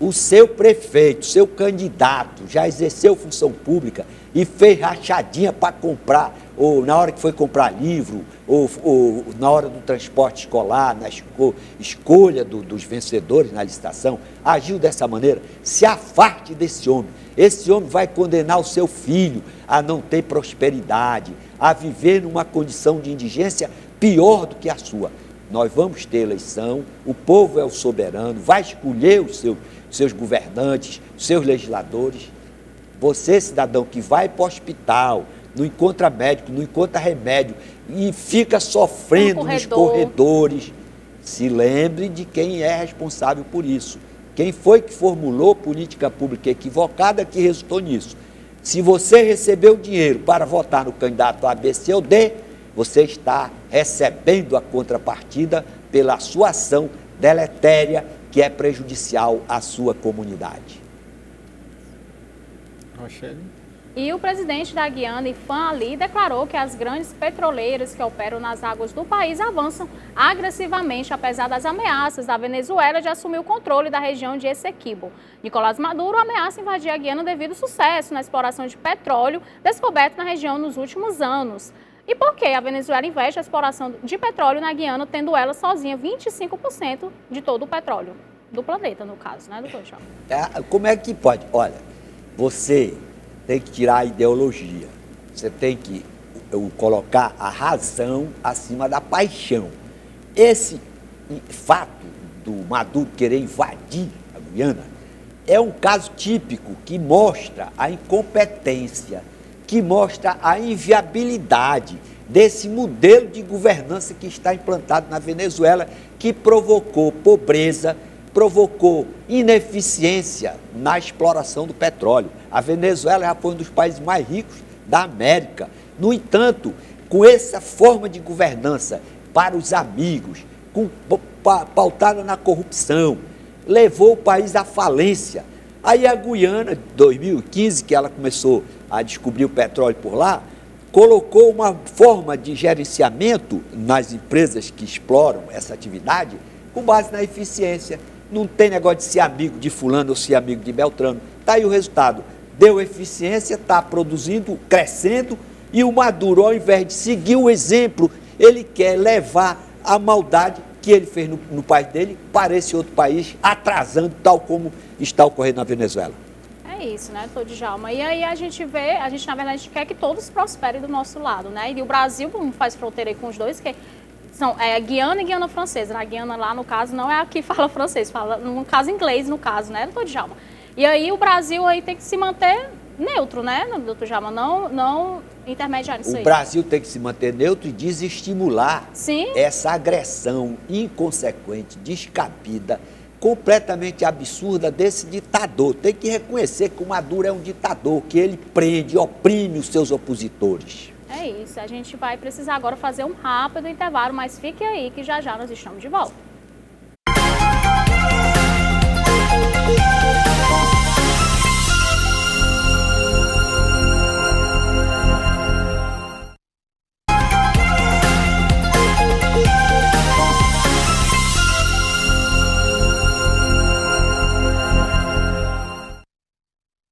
o seu prefeito, seu candidato, já exerceu função pública e fez rachadinha para comprar, ou na hora que foi comprar livro, ou na hora do transporte escolar, na escolha dos vencedores na licitação, agiu dessa maneira, se afaste desse homem. Esse homem vai condenar o seu filho a não ter prosperidade, a viver numa condição de indigência pior do que a sua. Nós vamos ter eleição, o povo é o soberano, vai escolher os seus governantes, os seus legisladores. Você, cidadão, que vai para o hospital, não encontra médico, não encontra remédio e fica sofrendo nos corredores, se lembre de quem é responsável por isso. Quem foi que formulou política pública equivocada que resultou nisso? Se você recebeu dinheiro para votar no candidato A, B, C ou D, você está recebendo a contrapartida pela sua ação deletéria que é prejudicial à sua comunidade. Rochelle? E o presidente da Guiana, Ifan Ali, declarou que as grandes petroleiras que operam nas águas do país avançam agressivamente, apesar das ameaças da Venezuela de assumir o controle da região de Essequibo. Nicolás Maduro ameaça invadir a Guiana devido ao sucesso na exploração de petróleo descoberto na região nos últimos anos. E por que a Venezuela investe a exploração de petróleo na Guiana, tendo ela sozinha 25% de todo o petróleo do planeta, no caso, né, doutor João? Como é que pode? Olha, você tem que tirar a ideologia, você tem que colocar a razão acima da paixão. Esse fato do Maduro querer invadir a Guiana é um caso típico que mostra a incompetência, que mostra a inviabilidade desse modelo de governança que está implantado na Venezuela, que provocou pobreza, provocou ineficiência na exploração do petróleo. A Venezuela já foi um dos países mais ricos da América. No entanto, com essa forma de governança para os amigos, pautada na corrupção, levou o país à falência. Aí a Guiana, em 2015, que ela começou a descobrir o petróleo por lá, colocou uma forma de gerenciamento nas empresas que exploram essa atividade com base na eficiência. Não tem negócio de ser amigo de fulano ou ser amigo de Beltrano. Está aí o resultado. Deu eficiência, está produzindo, crescendo, e o Maduro, ao invés de seguir o exemplo, ele quer levar a maldade que ele fez no país dele para esse outro país, atrasando, tal como está ocorrendo na Venezuela. É isso, né, doutor Djalma? E aí a gente na verdade quer que todos prosperem do nosso lado, né? E o Brasil, como faz fronteira aí com os dois, que são Guiana e Guiana Francesa. Na Guiana lá, no caso, não é a que fala francês, fala, no caso, inglês, no caso, né, doutor Djalma? E aí o Brasil aí tem que se manter neutro, né, doutor Djalma? Não intermediar isso aí. O Brasil tem que se manter neutro e desestimular Sim. essa agressão inconsequente, descabida, completamente absurda desse ditador. Tem que reconhecer que o Maduro é um ditador, que ele prende, oprime os seus opositores. É isso, a gente vai precisar agora fazer um rápido intervalo, mas fique aí que já já nós estamos de volta.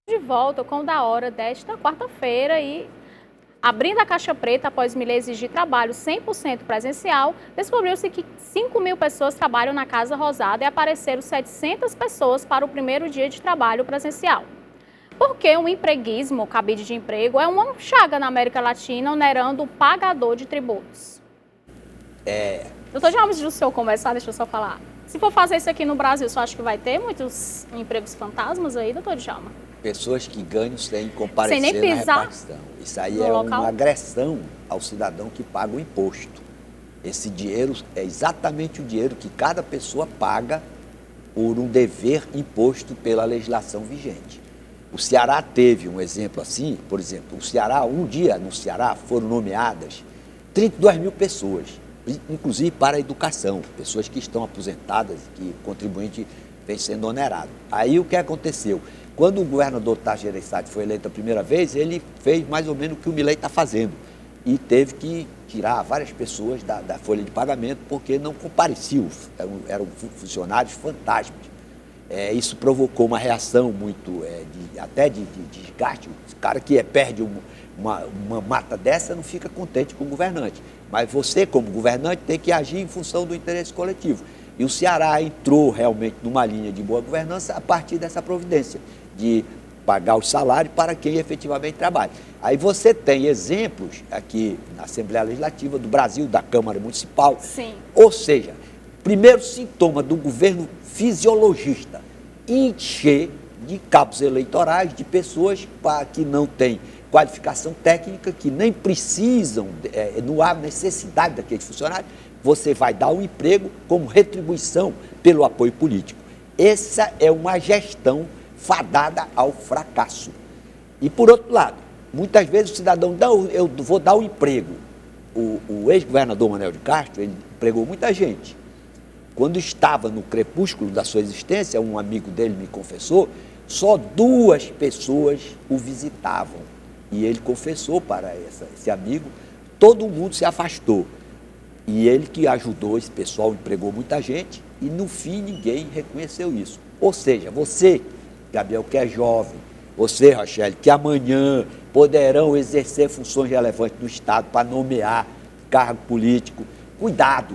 De volta com o Da Hora desta quarta-feira e abrindo a caixa preta após Milei exigir trabalho 100% presencial, descobriu-se que 5.000 pessoas trabalham na Casa Rosada e apareceram 700 pessoas para o primeiro dia de trabalho presencial. Porque o empreguismo, o cabide de emprego, é uma chaga na América Latina, onerando o pagador de tributos. Doutor Djalma, antes do senhor conversar, deixa eu só falar. Se for fazer isso aqui no Brasil, você acha que vai ter muitos empregos fantasmas aí, doutor Djalma? Pessoas que ganham sem comparecer sem nem pisar na repartição. Isso aí é uma agressão ao cidadão que paga o imposto. Esse dinheiro é exatamente o dinheiro que cada pessoa paga por um dever imposto pela legislação vigente. O Ceará teve um exemplo assim, por exemplo, um dia no Ceará foram nomeadas 32.000 pessoas, inclusive para a educação, pessoas que estão aposentadas, que o contribuinte vem sendo onerado. Aí o que aconteceu? Quando o governador Tasso Gereissati foi eleito a primeira vez, ele fez mais ou menos o que o Milei está fazendo e teve que tirar várias pessoas da folha de pagamento porque não compareciam, eram funcionários fantasmas. Isso provocou uma reação muito, até de desgaste. O cara que perde uma mata dessa não fica contente com o governante, mas você, como governante, tem que agir em função do interesse coletivo. E o Ceará entrou realmente numa linha de boa governança a partir dessa providência de pagar o salário para quem efetivamente trabalha. Aí você tem exemplos aqui na Assembleia Legislativa do Brasil, da Câmara Municipal. Sim. Ou seja, primeiro sintoma do governo fisiologista, encher de cabos eleitorais de pessoas que não têm qualificação técnica, que nem precisam, não há necessidade daqueles funcionários. Você vai dar um emprego como retribuição pelo apoio político. Essa é uma gestão fadada ao fracasso. E, por outro lado, muitas vezes o cidadão, eu vou dar um emprego. O ex-governador Manuel de Castro, ele empregou muita gente. Quando estava no crepúsculo da sua existência, um amigo dele me confessou, só 2 pessoas o visitavam. E ele confessou para esse amigo, todo mundo se afastou. E ele que ajudou esse pessoal, empregou muita gente, e no fim ninguém reconheceu isso. Ou seja, você, Gabriel, que é jovem, você, Rochelle, que amanhã poderão exercer funções relevantes no Estado para nomear cargo político, cuidado,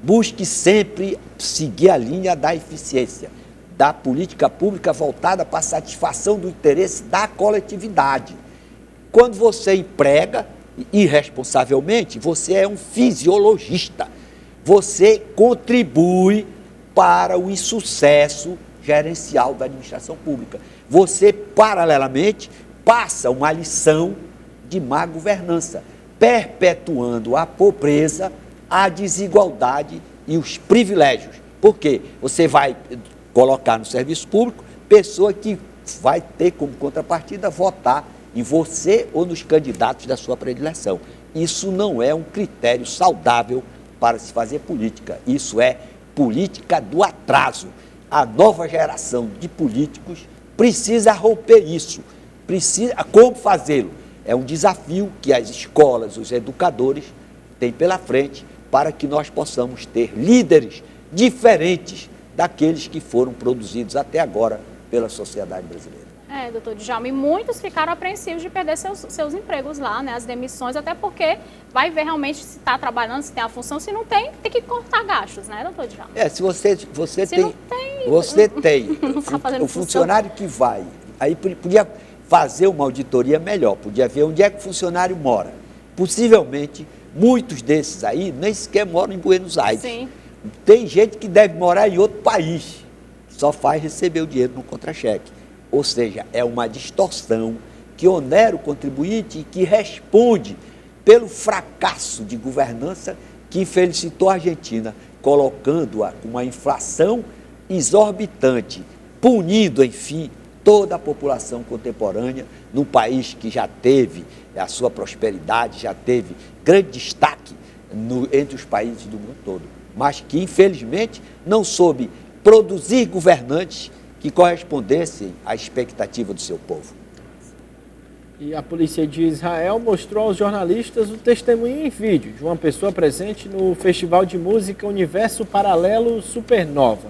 busque sempre seguir a linha da eficiência, da política pública voltada para a satisfação do interesse da coletividade. Quando você emprega irresponsavelmente, você é um fisiologista. Você contribui para o insucesso gerencial da administração pública. Você, paralelamente, passa uma lição de má governança, perpetuando a pobreza, a desigualdade e os privilégios. Por quê? Você vai colocar no serviço público pessoa que vai ter como contrapartida votar em você ou nos candidatos da sua predileção. Isso não é um critério saudável para se fazer política. Isso é política do atraso. A nova geração de políticos precisa romper isso. Como fazê-lo? É um desafio que as escolas, os educadores têm pela frente para que nós possamos ter líderes diferentes daqueles que foram produzidos até agora pela sociedade brasileira. Doutor Djalma, e muitos ficaram apreensivos de perder seus empregos lá, né, as demissões, até porque vai ver realmente se está trabalhando, se tem a função, se não tem, tem que cortar gastos, né, doutor Djalma? Se você tem tá o funcionário que vai, aí podia fazer uma auditoria melhor, podia ver onde é que o funcionário mora. Possivelmente, muitos desses aí nem sequer moram em Buenos Aires. Sim. Tem gente que deve morar em outro país, só faz receber o dinheiro no contra-cheque. Ou seja, é uma distorção que onera o contribuinte e que responde pelo fracasso de governança que infelicitou a Argentina, colocando-a com uma inflação exorbitante, punindo, enfim, toda a população contemporânea, num país que já teve a sua prosperidade, já teve grande destaque entre os países do mundo todo, mas que, infelizmente, não soube produzir governantes que correspondessem à expectativa do seu povo. E a polícia de Israel mostrou aos jornalistas o testemunho em vídeo de uma pessoa presente no Festival de Música Universo Paralelo Supernova.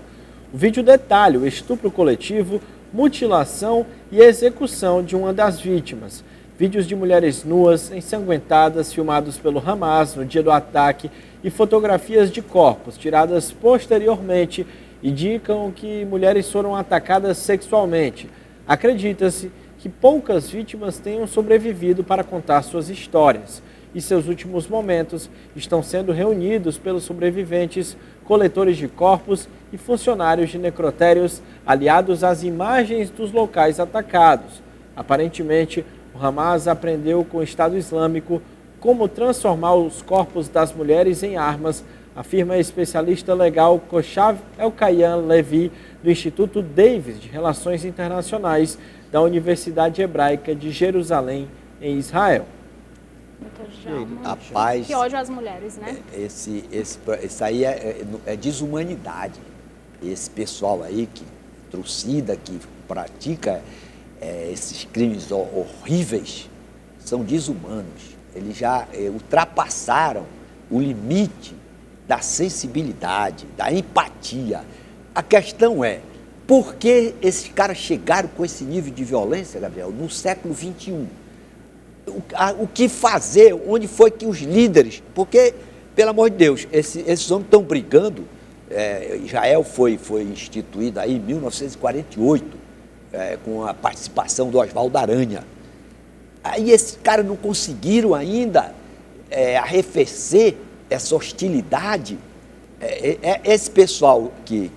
O vídeo detalha o estupro coletivo, mutilação e execução de uma das vítimas. Vídeos de mulheres nuas, ensanguentadas, filmados pelo Hamas no dia do ataque e fotografias de corpos tiradas posteriormente indicam que mulheres foram atacadas sexualmente. Acredita-se que poucas vítimas tenham sobrevivido para contar suas histórias e seus últimos momentos estão sendo reunidos pelos sobreviventes, coletores de corpos e funcionários de necrotérios aliados às imagens dos locais atacados. Aparentemente, o Hamas aprendeu com o Estado Islâmico como transformar os corpos das mulheres em armas, afirma a especialista legal Koshav Elkayan Levi, do Instituto Davis de Relações Internacionais da Universidade Hebraica de Jerusalém, em Israel. Rapaz, que ódio às mulheres, né? Isso aí é desumanidade. Esse pessoal aí que trucida, que pratica esses crimes horríveis, são desumanos. Eles já ultrapassaram o limite da sensibilidade, da empatia. A questão é, por que esses caras chegaram com esse nível de violência, Gabriel, no século XXI? O que fazer? Onde foi que os líderes... Porque, pelo amor de Deus, esses homens estão brigando. Israel foi instituída aí em 1948, com a participação do Oswaldo Aranha. Aí esses caras não conseguiram ainda arrefecer essa hostilidade. Esse pessoal que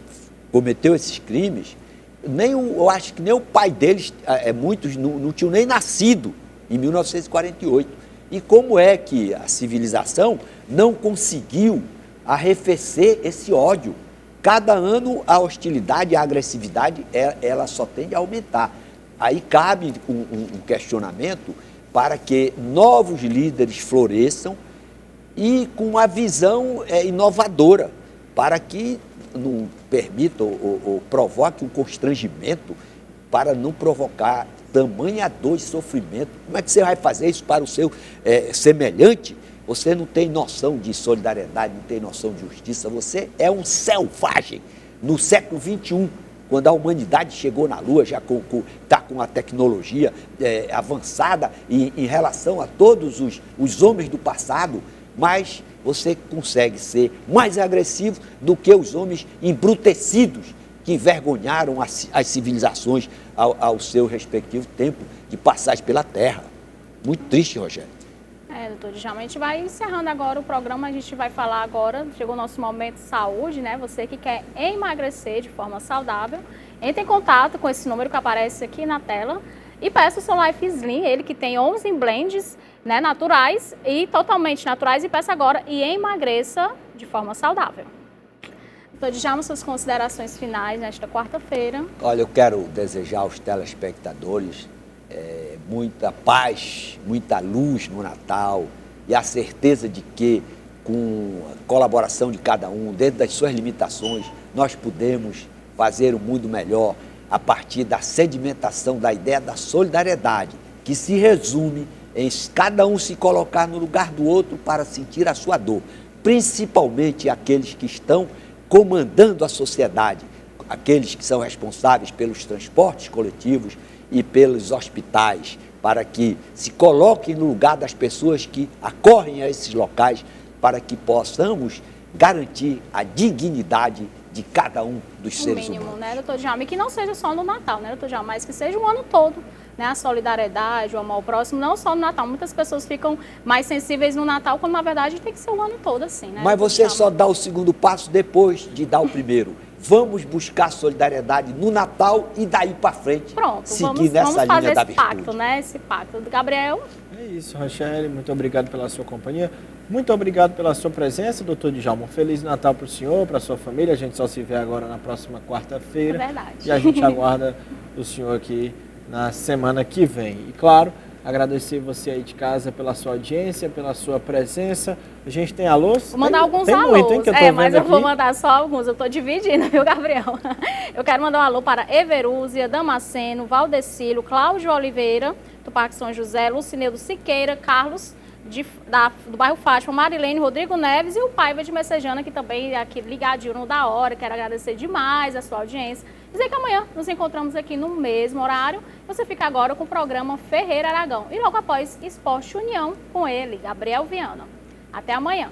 cometeu esses crimes, eu acho que nem o pai deles, muitos não tinham nem nascido em 1948. E como é que a civilização não conseguiu arrefecer esse ódio? Cada ano a hostilidade, a agressividade, ela só tende a aumentar. Aí cabe um questionamento para que novos líderes floresçam e com uma visão inovadora, para que não permita ou provoque um constrangimento, para não provocar tamanha dor e sofrimento. Como é que você vai fazer isso para o seu semelhante? Você não tem noção de solidariedade, não tem noção de justiça. Você é um selvagem. No século XXI, quando a humanidade chegou na Lua, já está com a tecnologia avançada em relação a todos os homens do passado, mas você consegue ser mais agressivo do que os homens embrutecidos que envergonharam as civilizações ao seu respectivo tempo de passagem pela Terra. Muito triste, Rogério. Doutor Djalma, a gente vai encerrando agora o programa, a gente vai falar agora, chegou o nosso momento de saúde, né? Você que quer emagrecer de forma saudável, entre em contato com esse número que aparece aqui na tela e peça o seu Life Slim, ele que tem 11 blends, né, naturais e totalmente naturais, e peça agora e emagreça de forma saudável. Doutor Djalma, suas considerações finais nesta quarta-feira. Olha, eu quero desejar aos telespectadores muita paz, muita luz no Natal e a certeza de que, com a colaboração de cada um, dentro das suas limitações, nós podemos fazer um mundo melhor a partir da sedimentação da ideia da solidariedade, que se resume em cada um se colocar no lugar do outro para sentir a sua dor, principalmente aqueles que estão comandando a sociedade, aqueles que são responsáveis pelos transportes coletivos e pelos hospitais, para que se coloquem no lugar das pessoas que acorrem a esses locais, para que possamos garantir a dignidade de cada um dos seres humanos. Né, doutor Djalma? E que não seja só no Natal, né, doutor Djalma? Mas que seja o ano todo, né? A solidariedade, o amor ao próximo, não só no Natal. Muitas pessoas ficam mais sensíveis no Natal, quando na verdade tem que ser o ano todo assim, né? Mas você só dá o segundo passo depois de dar o primeiro. Vamos buscar solidariedade no Natal e daí para frente. Pronto, seguir vamos nessa fazer linha da esse virtude. pacto, né? Esse pacto do Gabriel. É isso, Rachele, muito obrigado pela sua companhia. Muito obrigado pela sua presença, doutor Djalma. Um Feliz Natal para o senhor, para a sua família. A gente só se vê agora na próxima quarta-feira. É verdade. E a gente aguarda o senhor aqui na semana que vem. E claro, agradecer você aí de casa pela sua audiência, pela sua presença. A gente tem alôs? Vou mandar alguns tem alôs. Muito, hein, que eu tô mas vendo eu aqui. vou mandar só alguns. Eu estou dividindo, viu, Gabriel? Eu quero mandar um alô para Everúzia, Damasceno, Valdecílio, Cláudio Oliveira, do Parque São José, Lucineudo Siqueira, Carlos do bairro Fátima, Marilene, Rodrigo Neves e o Paiva de Messejana, que também é aqui ligadinho no Da Hora. Quero agradecer demais a sua audiência. Dizer que amanhã nos encontramos aqui no mesmo horário. Você fica agora com o programa Ferreira Aragão. E logo após, Esporte União com ele, Gabriel Viana. Até amanhã.